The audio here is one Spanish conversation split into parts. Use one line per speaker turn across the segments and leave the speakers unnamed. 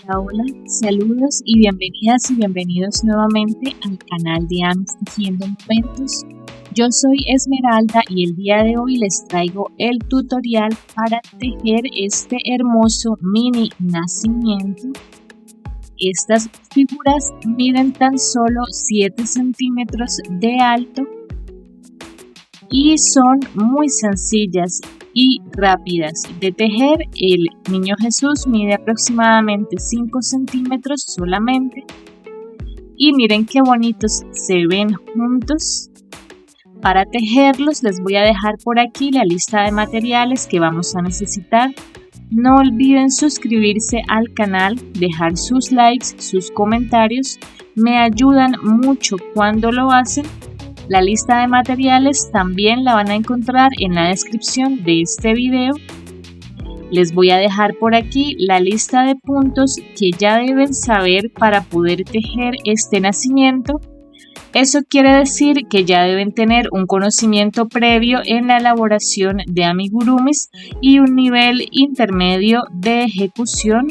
Hola, saludos y bienvenidas y bienvenidos nuevamente al canal de Amis Tejiendo Momentos. Yo soy Esmeralda y el día de hoy les traigo el tutorial para tejer este hermoso mini nacimiento. Estas figuras miden tan solo 7 centímetros de alto y son muy sencillas y rápidas de tejer. El niño Jesús mide aproximadamente 5 centímetros solamente y miren qué bonitos se ven juntos. Para tejerlos les voy a dejar por aquí la lista de materiales que vamos a necesitar. No olviden suscribirse al canal, dejar sus likes, sus comentarios, me ayudan mucho cuando lo hacen. La lista de materiales también la van a encontrar en la descripción de este video. Les voy a dejar por aquí la lista de puntos que ya deben saber para poder tejer este nacimiento. Eso quiere decir que ya deben tener un conocimiento previo en la elaboración de amigurumis y un nivel intermedio de ejecución.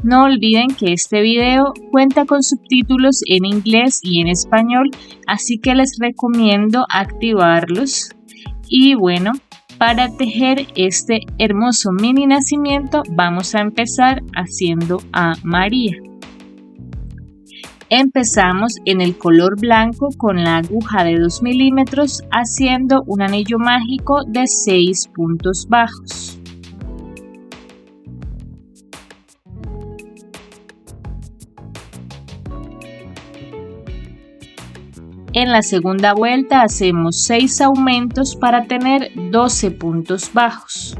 No olviden que este video cuenta con subtítulos en inglés y en español, así que les recomiendo activarlos. Y bueno, para tejer este hermoso mini nacimiento vamos a empezar haciendo a María. Empezamos en el color blanco con la aguja de 2 milímetros haciendo un anillo mágico de 6 puntos bajos. En la segunda vuelta hacemos 6 aumentos para tener 12 puntos bajos.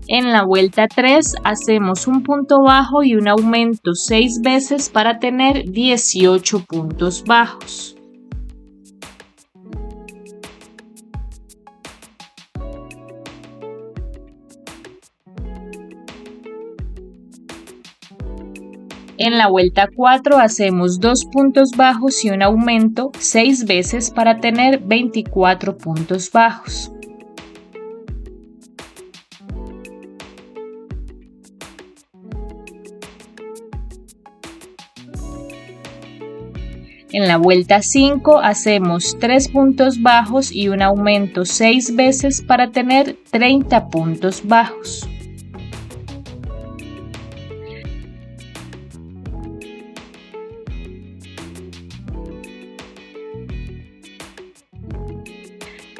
En la vuelta 3 hacemos un punto bajo y un aumento 6 veces para tener 18 puntos bajos. En la vuelta 4 hacemos 2 puntos bajos y un aumento 6 veces para tener 24 puntos bajos. En la vuelta 5 hacemos 3 puntos bajos y un aumento 6 veces para tener 30 puntos bajos.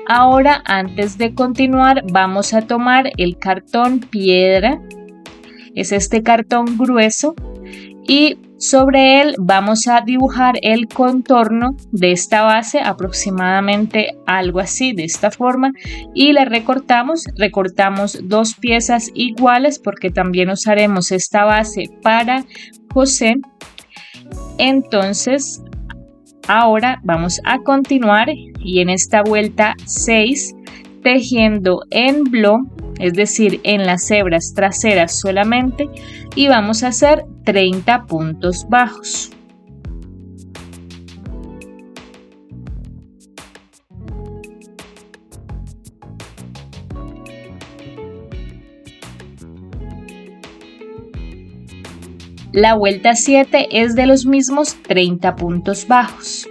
Ahora, antes de continuar, vamos a tomar el cartón piedra. Es este cartón grueso y sobre él vamos a dibujar el contorno de esta base, aproximadamente algo así, de esta forma, y le recortamos 2 piezas iguales porque también usaremos esta base para José. Entonces, ahora vamos a continuar y en esta vuelta 6 tejiendo en bló, es decir, en las hebras traseras solamente, y vamos a hacer 30 puntos bajos. La vuelta 7 es de los mismos 30 puntos bajos.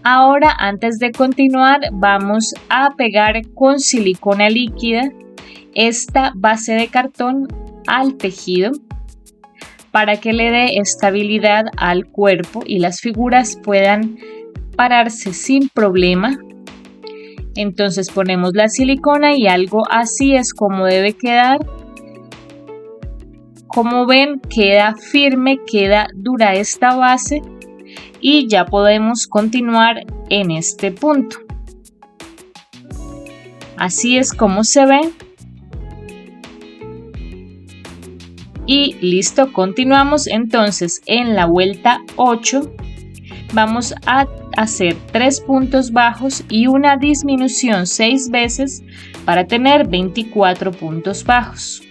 Ahora, antes de continuar, vamos a pegar con silicona líquida esta base de cartón al tejido para que le dé estabilidad al cuerpo y las figuras puedan pararse sin problema. Entonces ponemos la silicona y algo así es como debe quedar. Como ven, queda firme, queda dura esta base y ya podemos continuar en este punto. Así es como se ve. Y listo, continuamos entonces en la vuelta 8 vamos a hacer 3 puntos bajos y una disminución 6 veces para tener 24 puntos bajos.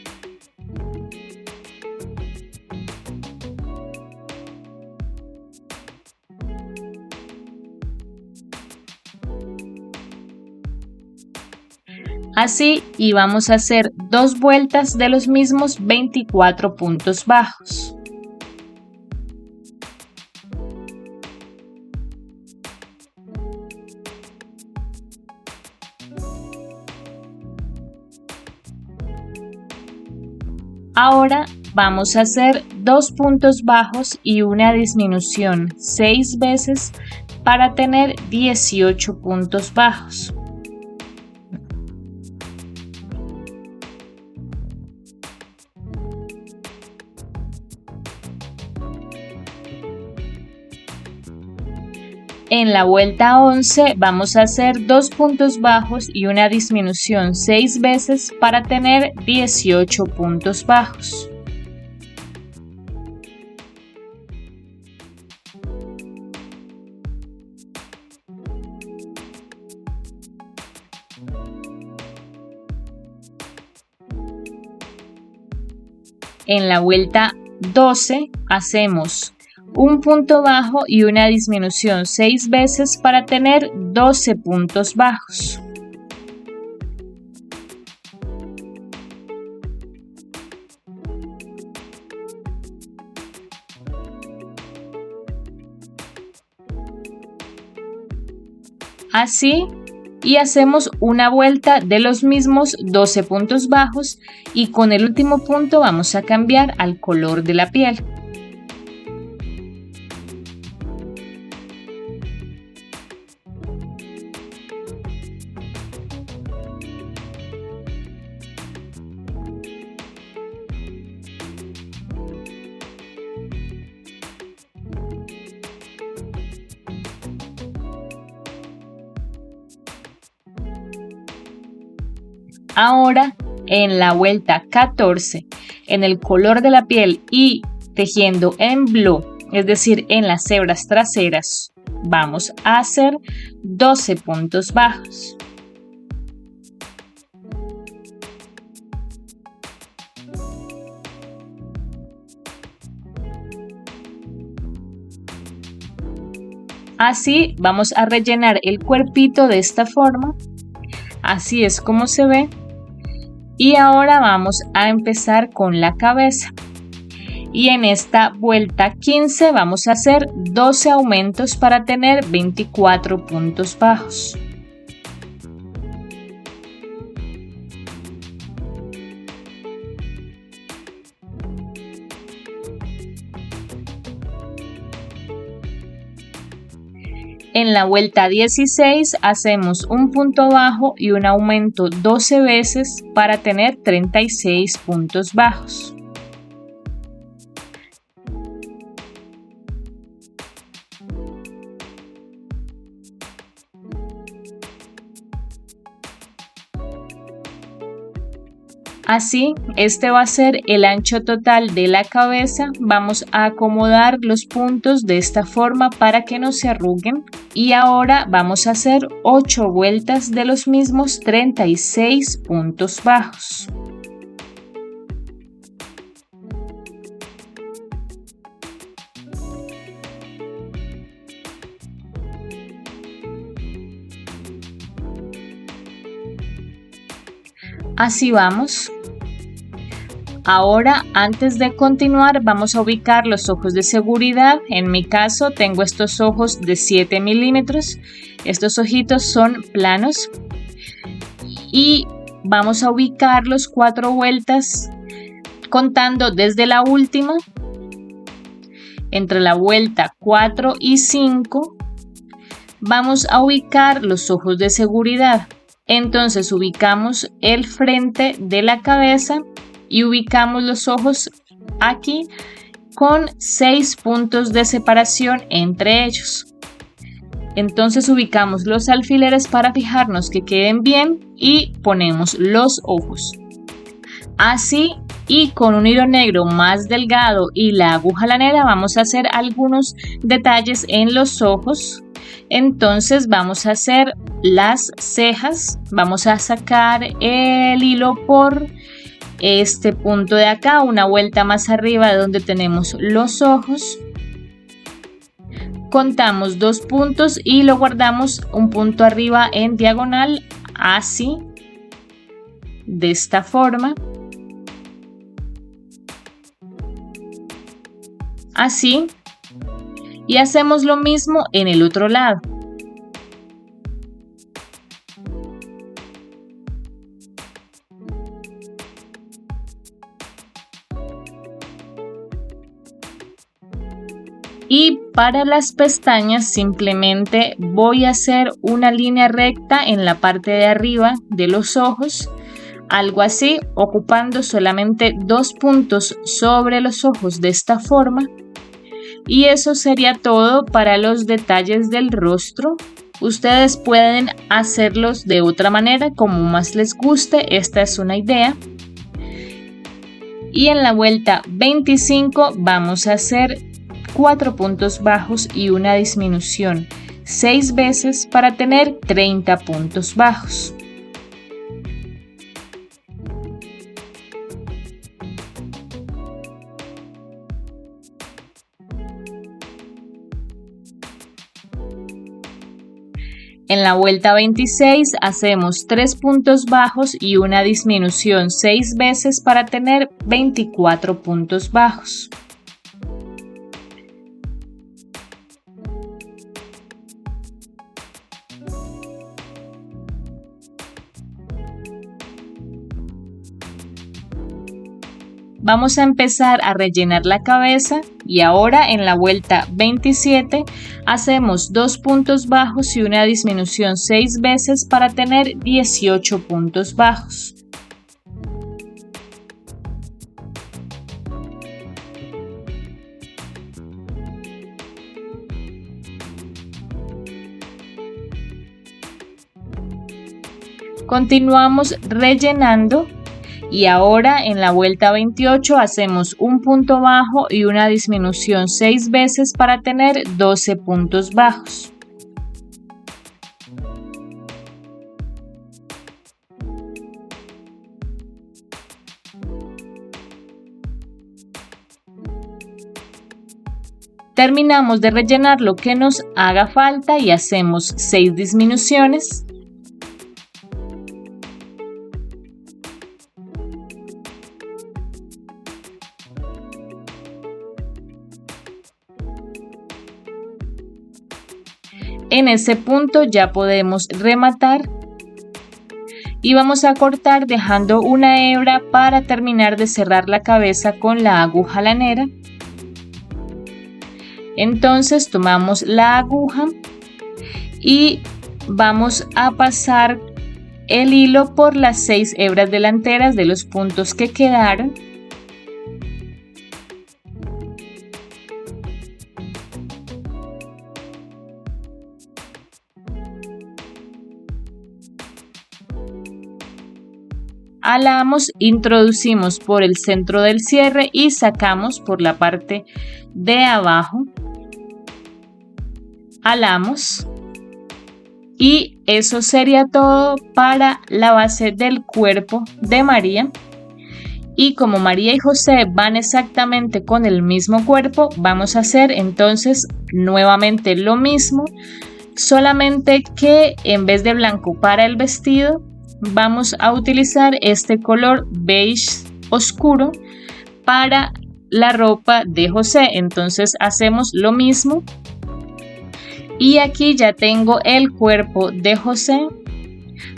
Así, y vamos a hacer 2 vueltas de los mismos 24 puntos bajos. Ahora vamos a hacer 2 puntos bajos y una disminución 6 veces para tener 18 puntos bajos. En la vuelta 11 vamos a hacer 2 puntos bajos y una disminución 6 veces para tener 18 puntos bajos. En la vuelta 12 hacemos un punto bajo y una disminución 6 veces para tener 12 puntos bajos. Así, y hacemos una vuelta de los mismos 12 puntos bajos y con el último punto vamos a cambiar al color de la piel. Ahora, en la vuelta 14, en el color de la piel y tejiendo en blue, es decir, en las hebras traseras, vamos a hacer 12 puntos bajos. Así vamos a rellenar el cuerpito de esta forma. Así es como se ve. Y ahora vamos a empezar con la cabeza. Y en esta vuelta 15 vamos a hacer 12 aumentos para tener 24 puntos bajos. En la vuelta 16 hacemos un punto bajo y un aumento 12 veces para tener 36 puntos bajos. Así, este va a ser el ancho total de la cabeza. Vamos a acomodar los puntos de esta forma para que no se arruguen. Y ahora vamos a hacer 8 vueltas de los mismos 36 puntos bajos. Así vamos. Ahora, antes de continuar, vamos a ubicar los ojos de seguridad. En mi caso, tengo estos ojos de 7 milímetros. Estos ojitos son planos. Y vamos a ubicarlos 4 vueltas, contando desde la última. Entre la vuelta 4 y 5, vamos a ubicar los ojos de seguridad. Entonces, ubicamos el frente de la cabeza y ubicamos los ojos aquí con 6 puntos de separación entre ellos. Entonces ubicamos los alfileres para fijarnos que queden bien y ponemos los ojos. Así y con un hilo negro más delgado y la aguja lanera vamos a hacer algunos detalles en los ojos. Entonces vamos a hacer las cejas, vamos a sacar el hilo por este punto de acá, una vuelta más arriba de donde tenemos los ojos. Contamos 2 puntos y lo guardamos un punto arriba en diagonal, así, de esta forma. Así. Y hacemos lo mismo en el otro lado. Y para las pestañas simplemente voy a hacer una línea recta en la parte de arriba de los ojos, algo así, ocupando solamente 2 puntos sobre los ojos de esta forma. Y eso sería todo para los detalles del rostro. Ustedes pueden hacerlos de otra manera, como más les guste. Esta es una idea. Y en la vuelta 25 vamos a hacer 4 puntos bajos y una disminución 6 veces para tener 30 puntos bajos. En la vuelta 26 hacemos 3 puntos bajos y una disminución 6 veces para tener 24 puntos bajos. Vamos a empezar a rellenar la cabeza y ahora en la vuelta 27 hacemos 2 puntos bajos y una disminución 6 veces para tener 18 puntos bajos. Continuamos rellenando. Y ahora en la vuelta 28 hacemos un punto bajo y una disminución 6 veces para tener 12 puntos bajos. Terminamos de rellenar lo que nos haga falta y hacemos 6 disminuciones. En ese punto ya podemos rematar y vamos a cortar dejando una hebra para terminar de cerrar la cabeza con la aguja lanera. Entonces tomamos la aguja y vamos a pasar el hilo por las 6 hebras delanteras de los puntos que quedaron. Alamos, introducimos por el centro del cierre y sacamos por la parte de abajo. Alamos. Y eso sería todo para la base del cuerpo de María. Y como María y José van exactamente con el mismo cuerpo, vamos a hacer entonces nuevamente lo mismo, solamente que en vez de blanco para el vestido, vamos a utilizar este color beige oscuro para la ropa de José. Entonces hacemos lo mismo. Y aquí ya tengo el cuerpo de José.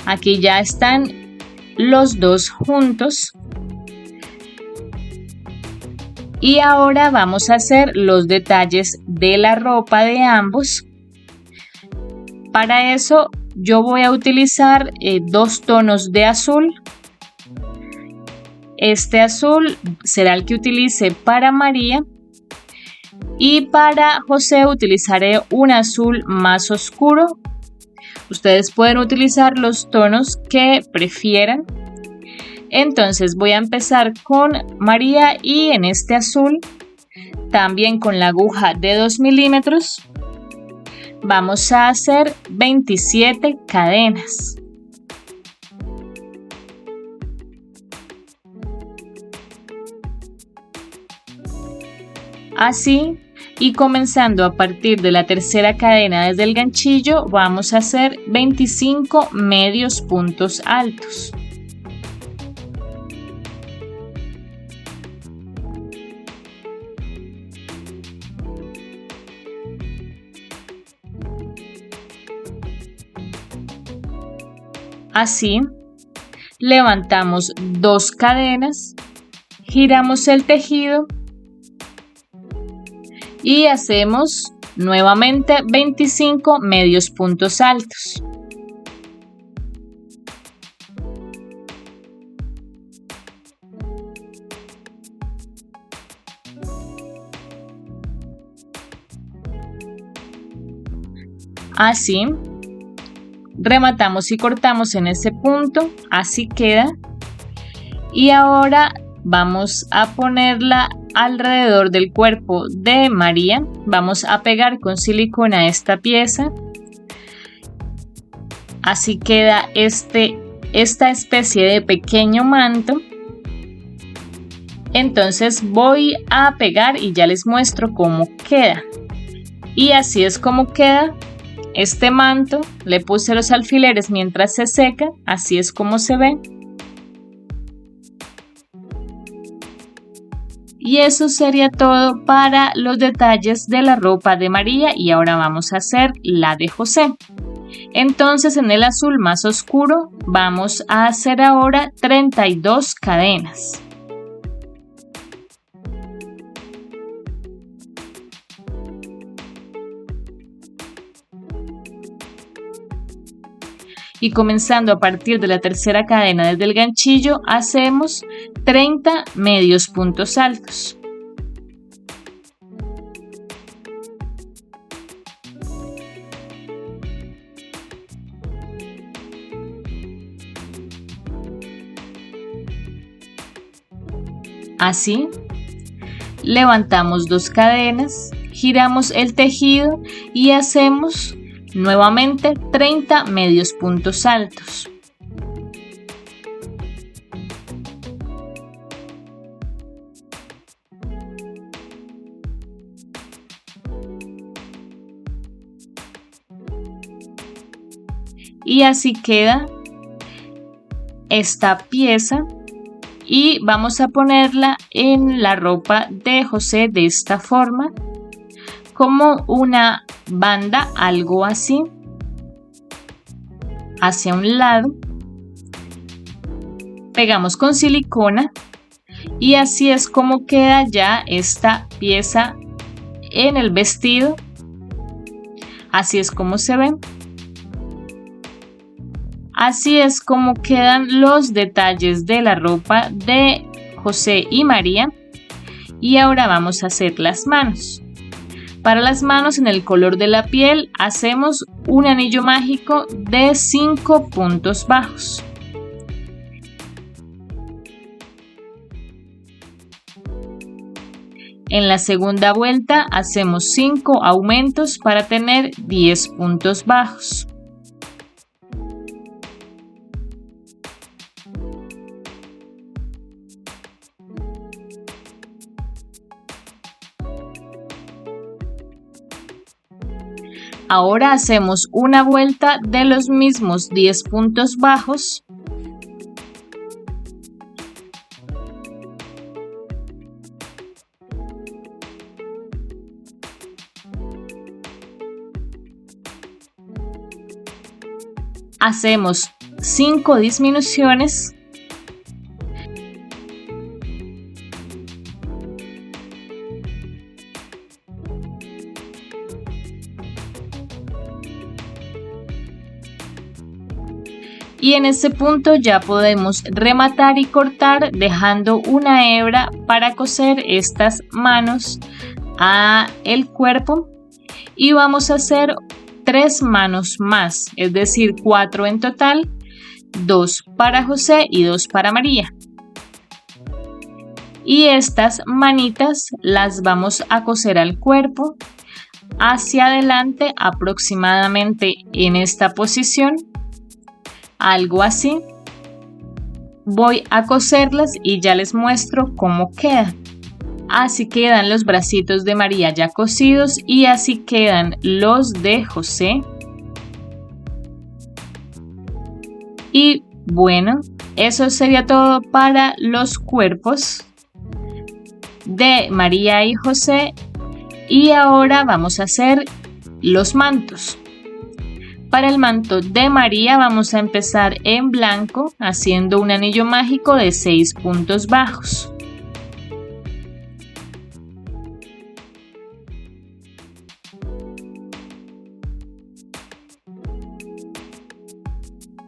Aquí ya están los dos juntos. Y ahora vamos a hacer los detalles de la ropa de ambos. Para eso yo voy a utilizar 2 tonos de azul. Este azul será el que utilice para María. Y para José utilizaré un azul más oscuro. Ustedes pueden utilizar los tonos que prefieran. Entonces voy a empezar con María y en este azul, también con la aguja de 2 milímetros, vamos a hacer 27 cadenas. Así, y comenzando a partir de la tercera cadena desde el ganchillo, vamos a hacer 25 medios puntos altos. Así, levantamos 2 cadenas, giramos el tejido y hacemos nuevamente 25 medios puntos altos. Así, rematamos y cortamos en ese punto, así queda. Y ahora vamos a ponerla alrededor del cuerpo de María. Vamos a pegar con silicona esta pieza. Así queda esta especie de pequeño manto. Entonces voy a pegar y ya les muestro cómo queda. Y así es como queda este manto. Le puse los alfileres mientras se seca, así es como se ve. Y eso sería todo para los detalles de la ropa de María, y ahora vamos a hacer la de José. Entonces en el azul más oscuro vamos a hacer ahora 32 cadenas. Y comenzando a partir de la tercera cadena desde el ganchillo, hacemos 30 medios puntos altos. Así, levantamos 2 cadenas, giramos el tejido y hacemos nuevamente 30 medios puntos altos. Y así queda esta pieza, y vamos a ponerla en la ropa de José de esta forma, como una banda, algo así, hacia un lado. Pegamos con silicona y así es como queda ya esta pieza en el vestido. Así es como se ve. Así es como quedan los detalles de la ropa de José y María. Y ahora vamos a hacer las manos. Para las manos, en el color de la piel, hacemos un anillo mágico de 5 puntos bajos. En la segunda vuelta hacemos 5 aumentos para tener 10 puntos bajos. Ahora hacemos una vuelta de los mismos 10 puntos bajos. Hacemos 5 disminuciones. Y en este punto ya podemos rematar y cortar dejando una hebra para coser estas manos a el cuerpo, y vamos a hacer 3 manos más, es decir 4 en total, 2 para José y 2 para María. y estas manitas las vamos a coser al cuerpo hacia adelante aproximadamente en esta posición, algo así. Voy a coserlas y ya les muestro cómo quedan. Así quedan los bracitos de María ya cosidos y así quedan los de José. Y bueno, eso sería todo para los cuerpos de María y José. Y ahora vamos a hacer los mantos. Para el manto de María vamos a empezar en blanco haciendo un anillo mágico de 6 puntos bajos.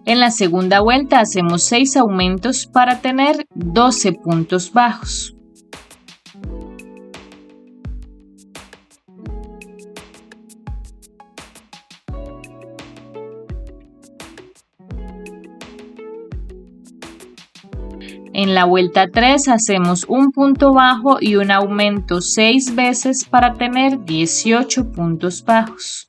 En la segunda vuelta hacemos 6 aumentos para tener 12 puntos bajos. En la vuelta 3 hacemos un punto bajo y un aumento 6 veces para tener 18 puntos bajos.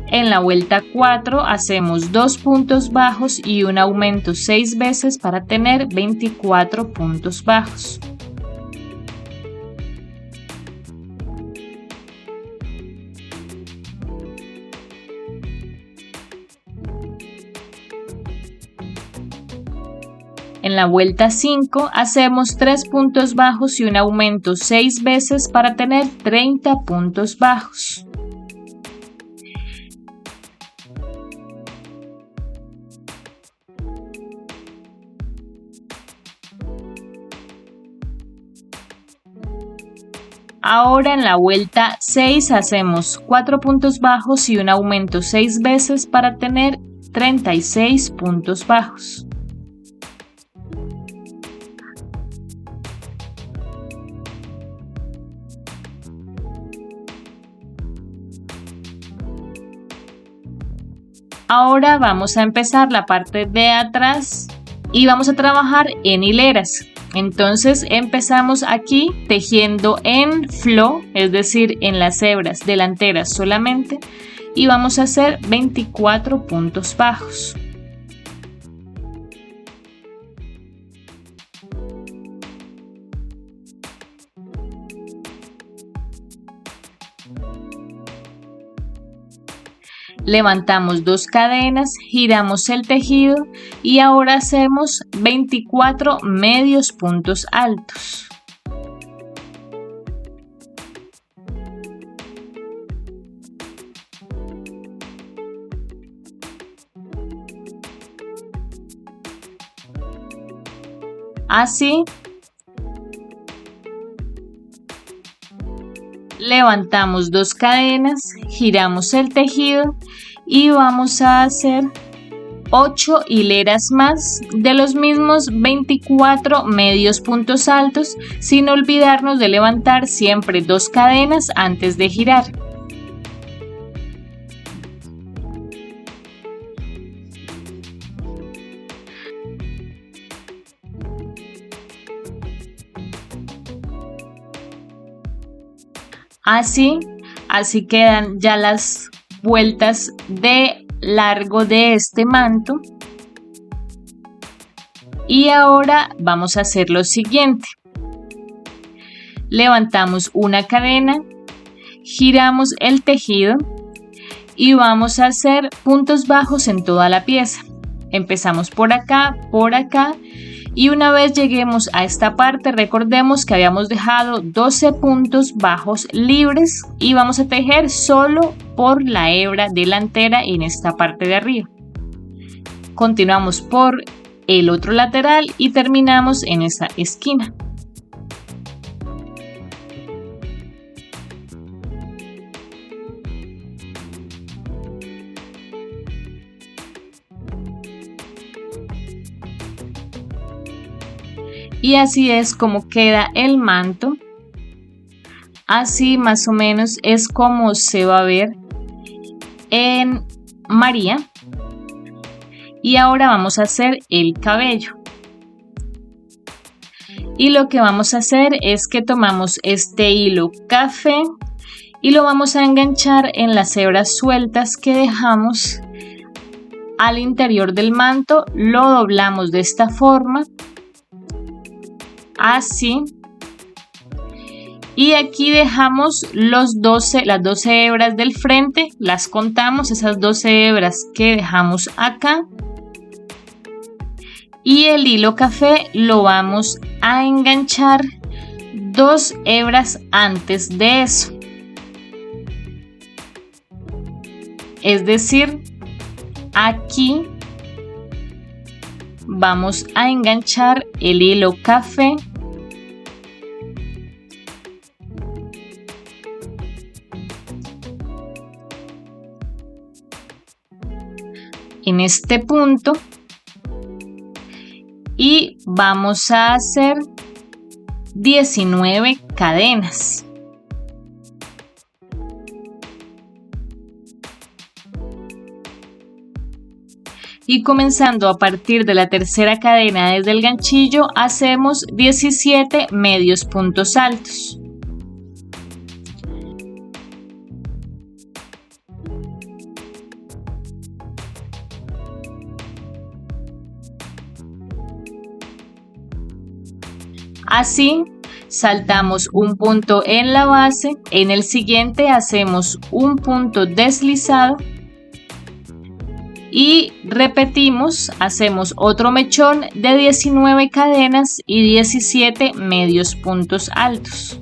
En la vuelta 4 hacemos 2 puntos bajos y un aumento 6 veces para tener 24 puntos bajos. En la vuelta 5 hacemos 3 puntos bajos y un aumento 6 veces para tener 30 puntos bajos. Ahora en la vuelta 6 hacemos 4 puntos bajos y un aumento 6 veces para tener 36 puntos bajos. Ahora vamos a empezar la parte de atrás y vamos a trabajar en hileras. Entonces empezamos aquí tejiendo en flor, es decir, en las hebras delanteras solamente, y vamos a hacer 24 puntos bajos. Levantamos 2 cadenas, giramos el tejido y ahora hacemos 24 medios puntos altos. Así. Levantamos 2 cadenas, giramos el tejido y vamos a hacer 8 hileras más de los mismos 24 medios puntos altos, sin olvidarnos de levantar siempre 2 cadenas antes de girar. Así quedan ya las vueltas de largo de este manto. Y ahora vamos a hacer lo siguiente. Levantamos una cadena, giramos el tejido y vamos a hacer puntos bajos en toda la pieza. Empezamos por acá y una vez lleguemos a esta parte, recordemos que habíamos dejado 12 puntos bajos libres y vamos a tejer solo por la hebra delantera en esta parte de arriba. Continuamos por el otro lateral y terminamos en esa esquina. Y así es como queda el manto. Así más o menos es como se va a ver en María. Y ahora vamos a hacer el cabello. Y lo que vamos a hacer es que tomamos este hilo café y lo vamos a enganchar en las hebras sueltas que dejamos al interior del manto. Lo doblamos de esta forma, así. Y aquí dejamos las 12 hebras del frente, las contamos, esas 12 hebras que dejamos acá. Y el hilo café lo vamos a enganchar 2 hebras antes de eso. Es decir, aquí vamos a enganchar el hilo café en este punto y vamos a hacer 19 cadenas. Y comenzando a partir de la tercera cadena desde el ganchillo, hacemos 17 medios puntos altos. Así, saltamos un punto en la base, en el siguiente hacemos un punto deslizado y repetimos, hacemos otro mechón de 19 cadenas y 17 medios puntos altos.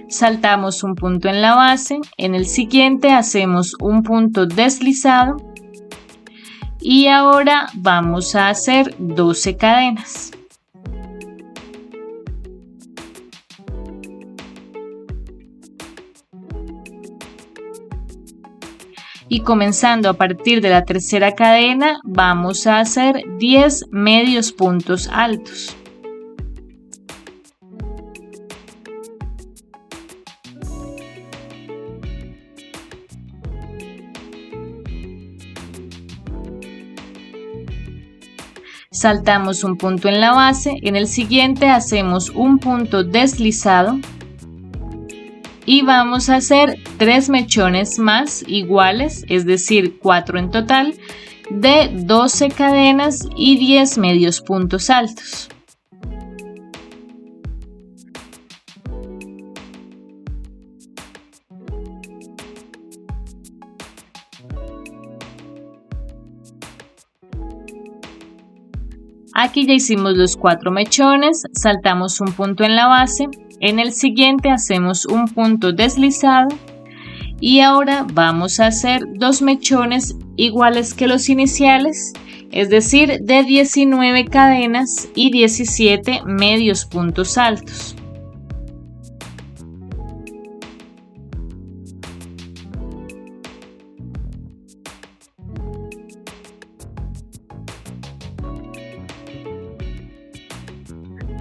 Saltamos un punto en la base, en el siguiente hacemos un punto deslizado y ahora vamos a hacer 12 cadenas. Y comenzando a partir de la tercera cadena vamos a hacer 10 medios puntos altos. Saltamos un punto en la base, en el siguiente hacemos un punto deslizado y vamos a hacer 3 mechones más iguales, es decir 4 en total, de 12 cadenas y 10 medios puntos altos. Aquí ya hicimos los 4 mechones, saltamos un punto en la base, en el siguiente hacemos un punto deslizado y ahora vamos a hacer 2 mechones iguales que los iniciales, es decir, de 19 cadenas y 17 medios puntos altos.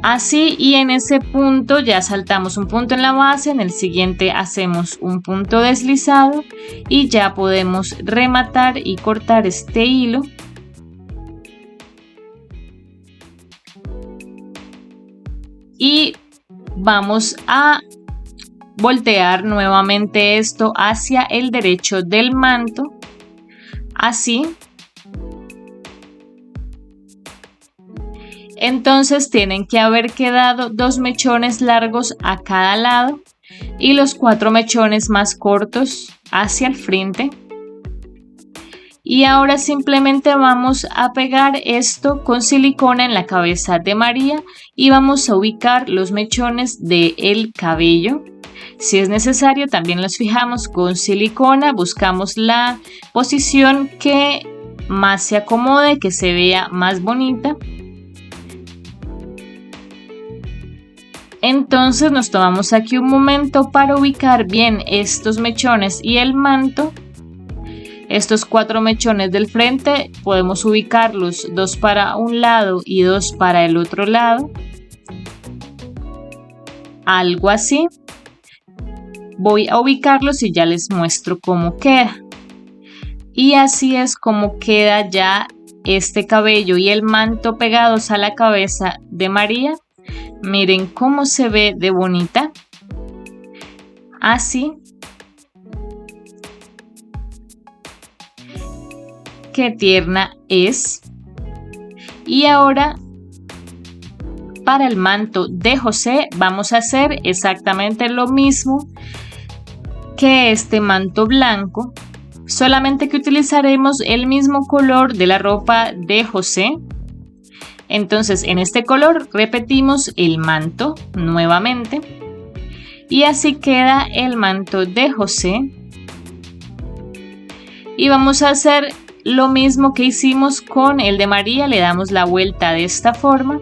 Así, y en ese punto ya saltamos un punto en la base, en el siguiente hacemos un punto deslizado y ya podemos rematar y cortar este hilo. Y vamos a voltear nuevamente esto hacia el derecho del manto, así. Entonces tienen que haber quedado 2 mechones largos a cada lado y los 4 mechones más cortos hacia el frente. Y ahora simplemente vamos a pegar esto con silicona en la cabeza de María y vamos a ubicar los mechones del cabello. Si es necesario también los fijamos con silicona, buscamos la posición que más se acomode, que se vea más bonita. Entonces nos tomamos aquí un momento para ubicar bien estos mechones y el manto. Estos 4 mechones del frente podemos ubicarlos 2 para un lado y 2 para el otro lado. Algo así. Voy a ubicarlos y ya les muestro cómo queda. Y así es como queda ya este cabello y el manto pegados a la cabeza de María. Miren cómo se ve de bonita. Así. Qué tierna es. Y ahora para el manto de José vamos a hacer exactamente lo mismo que este manto blanco, solamente que utilizaremos el mismo color de la ropa de José. Entonces en este color repetimos el manto nuevamente y así queda el manto de José. Y vamos a hacer lo mismo que hicimos con el de María, le damos la vuelta de esta forma.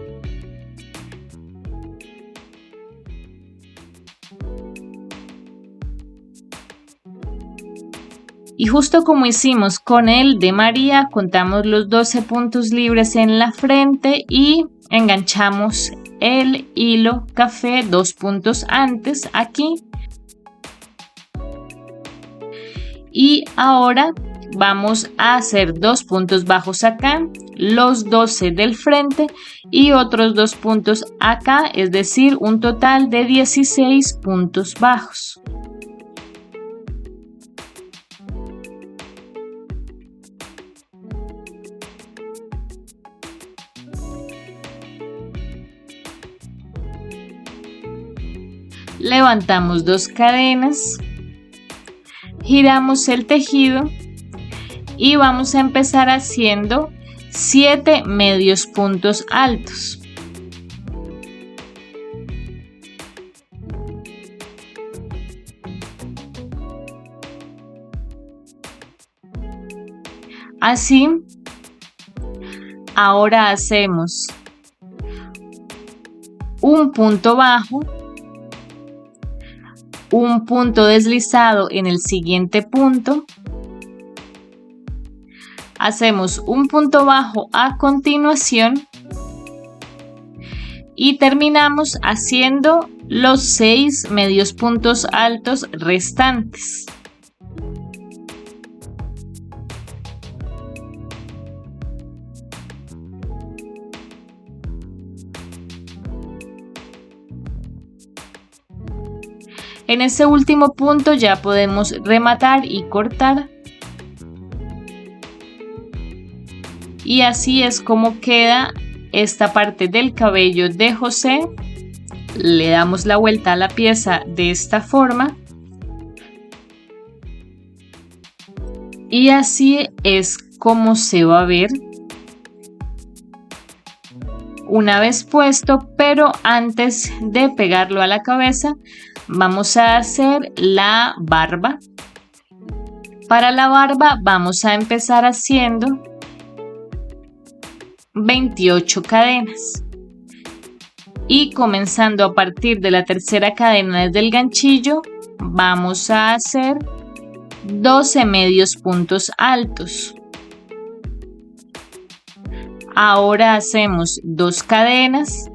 Y justo como hicimos con el de María, contamos los 12 puntos libres en la frente y enganchamos el hilo café 2 puntos antes aquí. Y ahora vamos a hacer 2 puntos bajos acá, los 12 del frente y otros 2 puntos acá, es decir, un total de 16 puntos bajos. Levantamos 2 cadenas, giramos el tejido y vamos a empezar haciendo 7 medios puntos altos. Así, ahora hacemos un punto bajo, un punto deslizado en el siguiente punto, hacemos un punto bajo a continuación y terminamos haciendo los 6 medios puntos altos restantes. En ese último punto ya podemos rematar y cortar. Y así es como queda esta parte del cabello de José. Le damos la vuelta a la pieza de esta forma. Y así es como se va a ver una vez puesto, pero antes de pegarlo a la cabeza vamos a hacer la barba. Para la barba vamos a empezar haciendo 28 cadenas y comenzando a partir de la tercera cadena desde el ganchillo vamos a hacer 12 medios puntos altos. Ahora hacemos 2 cadenas,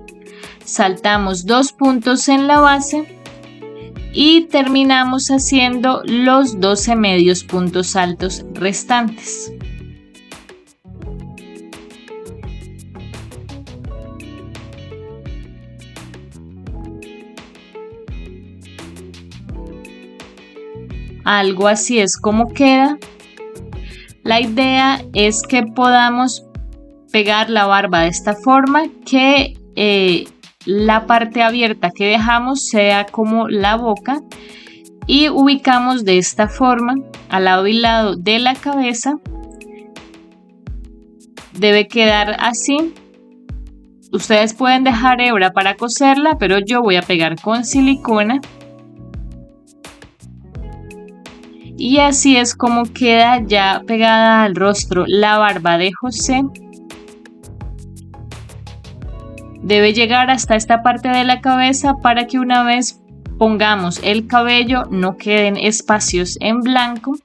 saltamos 2 puntos en la base y terminamos haciendo los 12 medios puntos altos restantes. Algo así es como queda. La idea es que podamos pegar la barba de esta forma, que la parte abierta que dejamos sea como la boca y ubicamos de esta forma al lado y lado de la cabeza. Debe quedar así. Ustedes pueden dejar hebra para coserla, pero yo voy a pegar con silicona. Y así es como queda ya pegada al rostro la barba de José. debe llegar hasta esta parte de la cabeza para que una vez pongamos el cabello no queden espacios en blanco.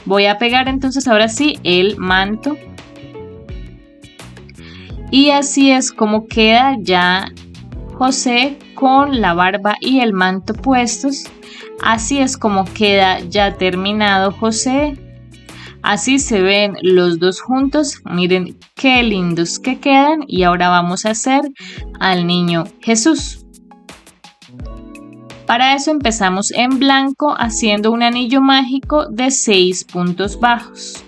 Voy a pegar entonces ahora sí el manto. Y así es como queda ya José con la barba y el manto puestos. Así es como queda ya terminado José. Así se ven los dos juntos. Miren qué lindos que quedan. Y ahora vamos a hacer al niño Jesús. Para eso empezamos en blanco haciendo un anillo mágico de 6 puntos bajos.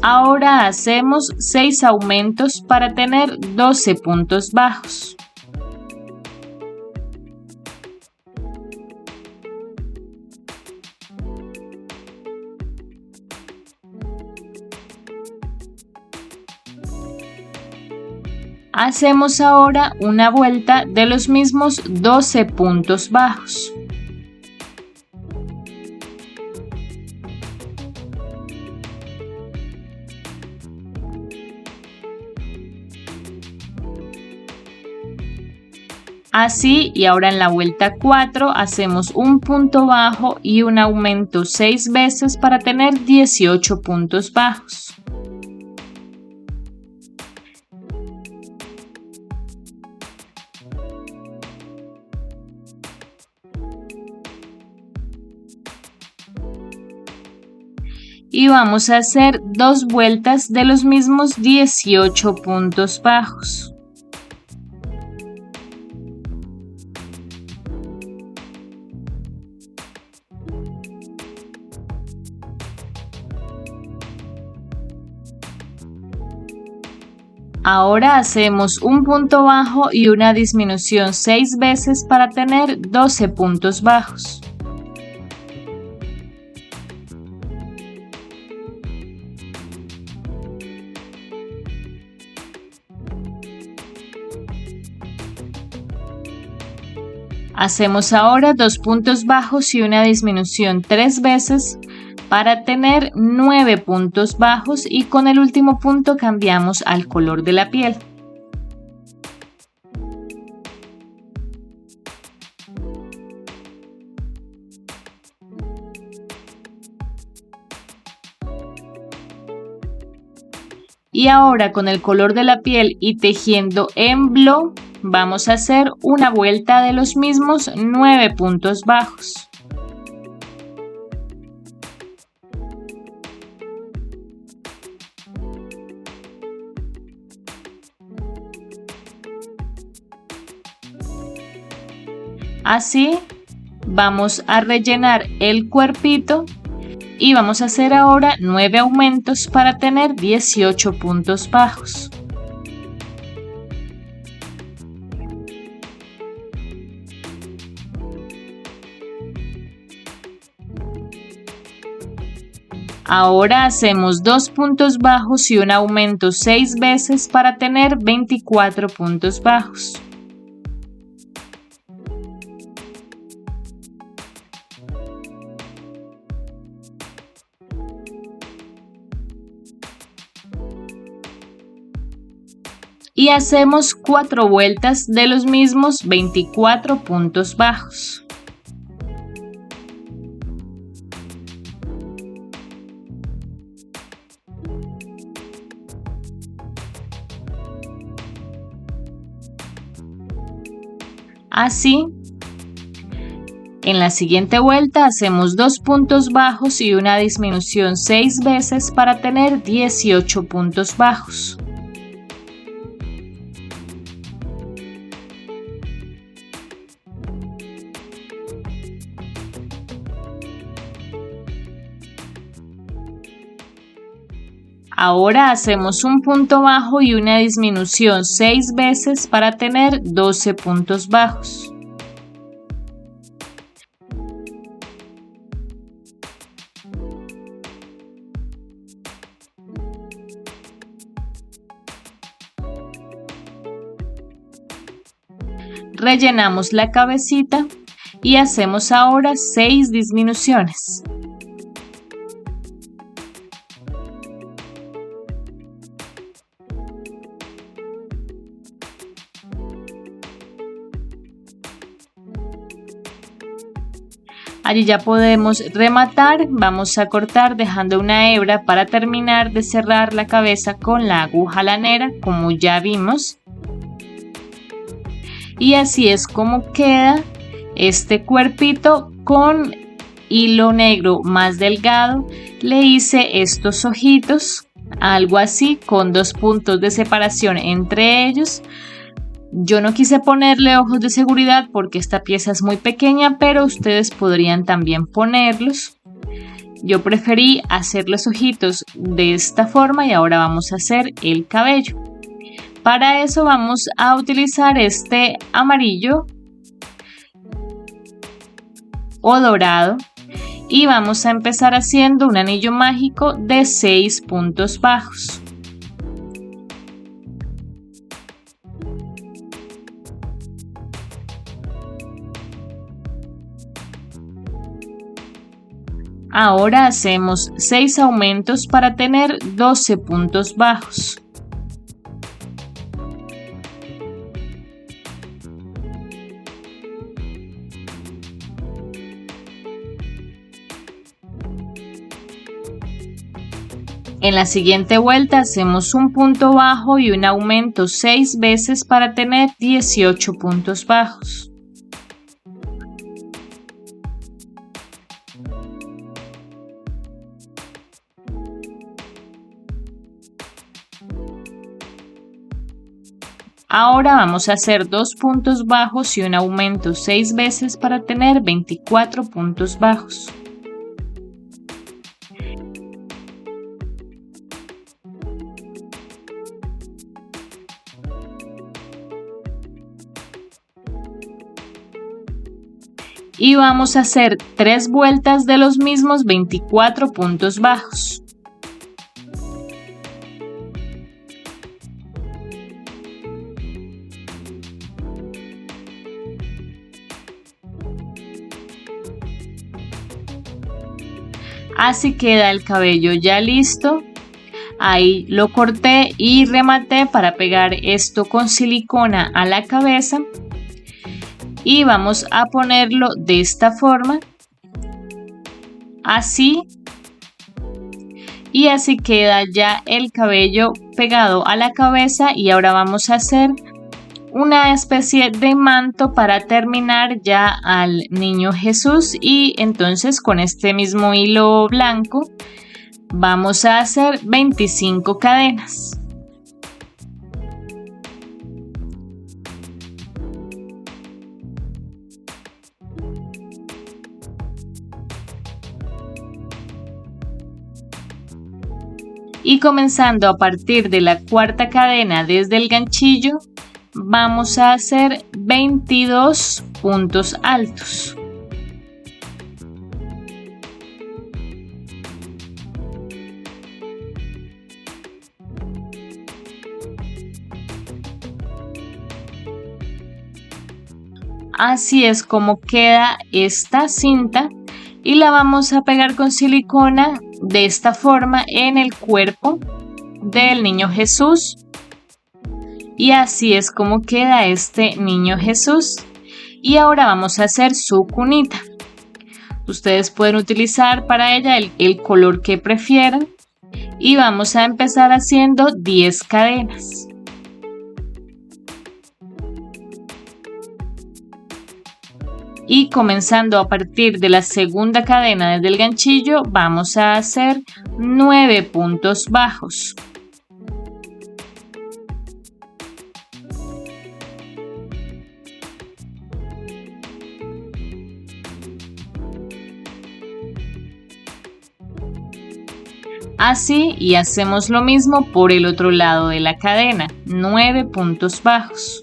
Ahora hacemos 6 aumentos para tener 12 puntos bajos. Hacemos ahora una vuelta de los mismos 12 puntos bajos. Así, y ahora en la vuelta 4 hacemos un punto bajo y un aumento 6 veces para tener 18 puntos bajos. Y vamos a hacer 2 vueltas de los mismos 18 puntos bajos. Ahora hacemos un punto bajo y una disminución 6 veces para tener 12 puntos bajos. Hacemos ahora 2 puntos bajos y una disminución 3 veces para tener 9 puntos bajos y con el último punto cambiamos al color de la piel. Y ahora con el color de la piel y tejiendo en blow, vamos a hacer una vuelta de los mismos 9 puntos bajos. Así vamos a rellenar el cuerpito y vamos a hacer ahora 9 aumentos para tener 18 puntos bajos. Ahora hacemos 2 puntos bajos y un aumento 6 veces para tener 24 puntos bajos. Y hacemos 4 vueltas de los mismos 24 puntos bajos. Así, en la siguiente vuelta hacemos 2 puntos bajos y una disminución 6 veces para tener 18 puntos bajos. Ahora hacemos un punto bajo y una disminución 6 veces para tener 12 puntos bajos. Rellenamos la cabecita y hacemos ahora 6 disminuciones. Allí ya podemos rematar, vamos a cortar dejando una hebra para terminar de cerrar la cabeza con la aguja lanera, como ya vimos. Y así es como queda este cuerpito con hilo negro más delgado. Le hice estos ojitos, algo así, con 2 puntos de separación entre ellos. Yo no quise ponerle ojos de seguridad porque esta pieza es muy pequeña, pero ustedes podrían también ponerlos. Yo preferí hacer los ojitos de esta forma y ahora vamos a hacer el cabello. Para eso vamos a utilizar este amarillo o dorado y vamos a empezar haciendo un anillo mágico de 6 puntos bajos. Ahora hacemos 6 aumentos para tener 12 puntos bajos. En la siguiente vuelta hacemos un punto bajo y un aumento 6 veces para tener 18 puntos bajos. Ahora vamos a hacer 2 puntos bajos y un aumento 6 veces para tener 24 puntos bajos. Y vamos a hacer 3 vueltas de los mismos 24 puntos bajos. Así queda el cabello ya listo. Ahí lo corté y rematé para pegar esto con silicona a la cabeza. Y vamos a ponerlo de esta forma. Así. Y así queda ya el cabello pegado a la cabeza. Y ahora vamos a hacer una especie de manto para terminar ya al niño Jesús, y entonces con este mismo hilo blanco vamos a hacer 25 cadenas. Y comenzando a partir de la cuarta cadena desde el ganchillo, vamos a hacer 22 puntos altos. Así es como queda esta cinta y la vamos a pegar con silicona de esta forma en el cuerpo del niño Jesús. Y así es como queda este niño Jesús. Y ahora vamos a hacer su cunita. Ustedes pueden utilizar para ella el color que prefieran. Y vamos a empezar haciendo 10 cadenas. Y comenzando a partir de la segunda cadena desde el ganchillo, vamos a hacer 9 puntos bajos. Así, y hacemos lo mismo por el otro lado de la cadena, 9 puntos bajos.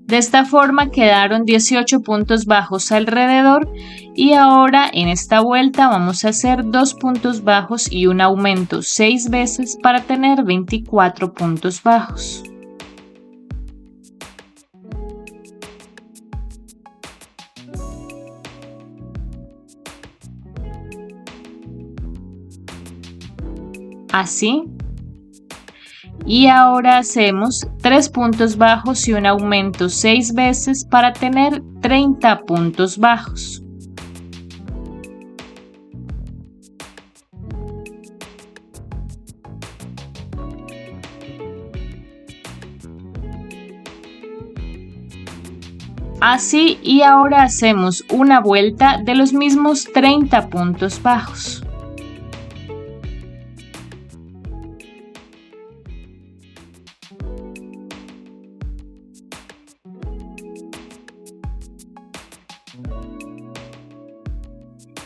De esta forma quedaron 18 puntos bajos alrededor Y ahora en esta vuelta vamos a hacer 2 puntos bajos y un aumento 6 veces para tener 24 puntos bajos. Así. Y ahora hacemos 3 puntos bajos y un aumento 6 veces para tener 30 puntos bajos. Así, y ahora hacemos una vuelta de los mismos 30 puntos bajos.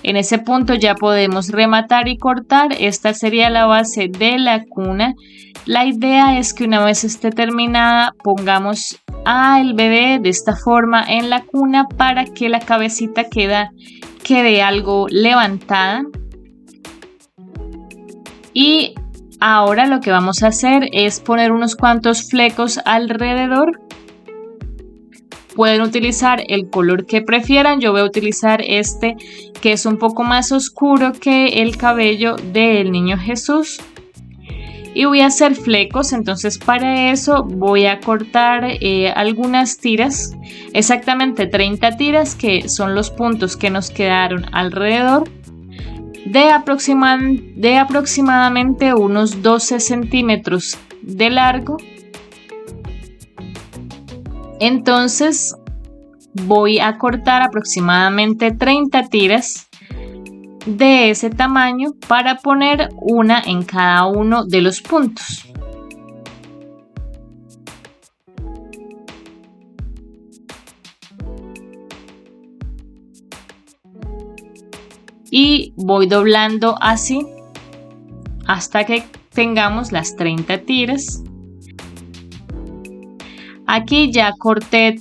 En ese punto ya podemos rematar y cortar. Esta sería la base de la cuna. La idea es que una vez esté terminada pongamos al bebé de esta forma en la cuna para que la cabecita quede algo levantada. Y ahora lo que vamos a hacer es poner unos cuantos flecos alrededor. Pueden utilizar el color que prefieran. Yo voy a utilizar este que es un poco más oscuro que el cabello del niño Jesús. Y voy a hacer flecos, entonces para eso voy a cortar algunas tiras, exactamente 30 tiras, que son los puntos que nos quedaron alrededor, de aproximadamente unos 12 centímetros de largo. Entonces voy a cortar aproximadamente 30 tiras de ese tamaño para poner una en cada uno de los puntos. Y voy doblando así hasta que tengamos las 30 tiras. Aquí ya corté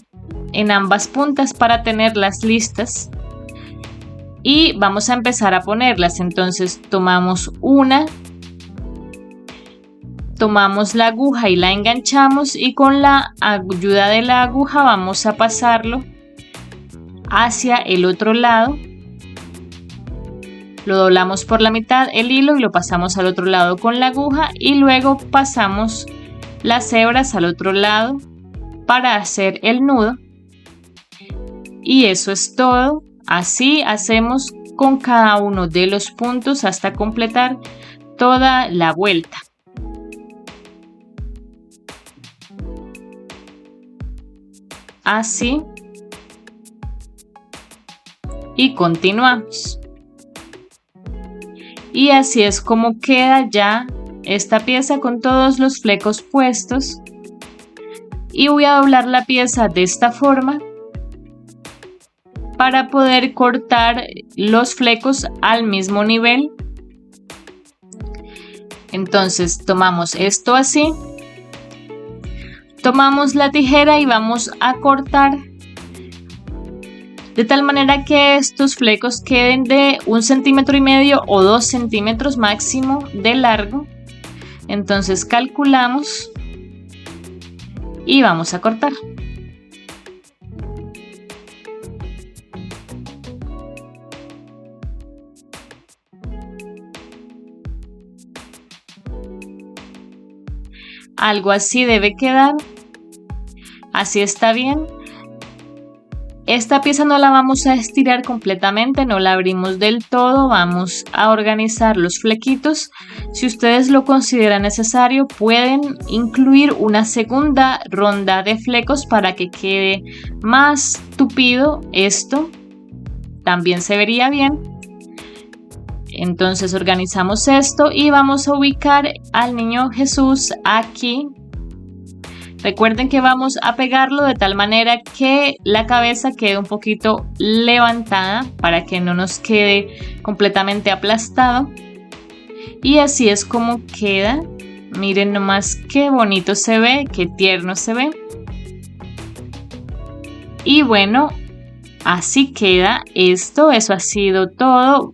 en ambas puntas para tenerlas listas. Y vamos a empezar a ponerlas. Entonces tomamos tomamos la aguja y la enganchamos, y con la ayuda de la aguja vamos a pasarlo hacia el otro lado. Lo doblamos por la mitad el hilo y lo pasamos al otro lado con la aguja, y luego pasamos las hebras al otro lado para hacer el nudo. Y eso es todo. Así hacemos con cada uno de los puntos hasta completar toda la vuelta. Así. Y continuamos. Y así es como queda ya esta pieza con todos los flecos puestos. Y voy a doblar la pieza de esta forma para poder cortar los flecos al mismo nivel. Entonces tomamos esto así, tomamos la tijera y vamos a cortar de tal manera que estos flecos queden de 1,5 centímetros o 2 centímetros máximo de largo. Entonces calculamos y vamos a cortar. Algo así debe quedar. Así está bien. Esta pieza no la vamos a estirar completamente, no la abrimos del todo. Vamos a organizar los flequitos. Si ustedes lo consideran necesario, pueden incluir una segunda ronda de flecos para que quede más tupido esto. También se vería bien. Entonces organizamos esto y vamos a ubicar al niño Jesús aquí. Recuerden que vamos a pegarlo de tal manera que la cabeza quede un poquito levantada para que no nos quede completamente aplastado. Y así es como queda. Miren nomás qué bonito se ve, qué tierno se ve. Y bueno, Así queda esto, eso ha sido todo.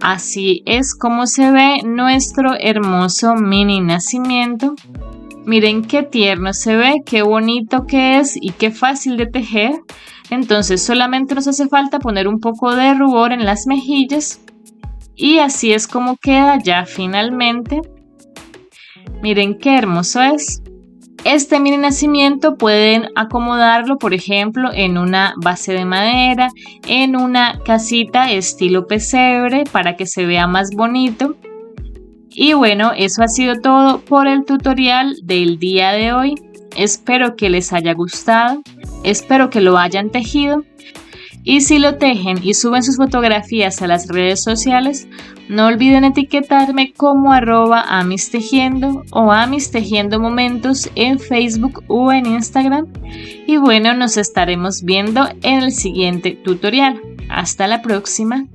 Así es como se ve nuestro hermoso mini nacimiento. Miren qué tierno se ve, qué bonito que es y qué fácil de tejer. Entonces solamente nos hace falta poner un poco de rubor en las mejillas y así es como queda ya finalmente. Miren qué hermoso es. Este mini nacimiento pueden acomodarlo, por ejemplo, en una base de madera, en una casita estilo pesebre para que se vea más bonito. Y bueno, eso ha sido todo por el tutorial del día de hoy. Espero que les haya gustado, espero que lo hayan tejido. Y si lo tejen y suben sus fotografías a las redes sociales, no olviden etiquetarme como @amistejiendo o amistejiendomomentos en Facebook o en Instagram. Y bueno, nos estaremos viendo en el siguiente tutorial. Hasta la próxima.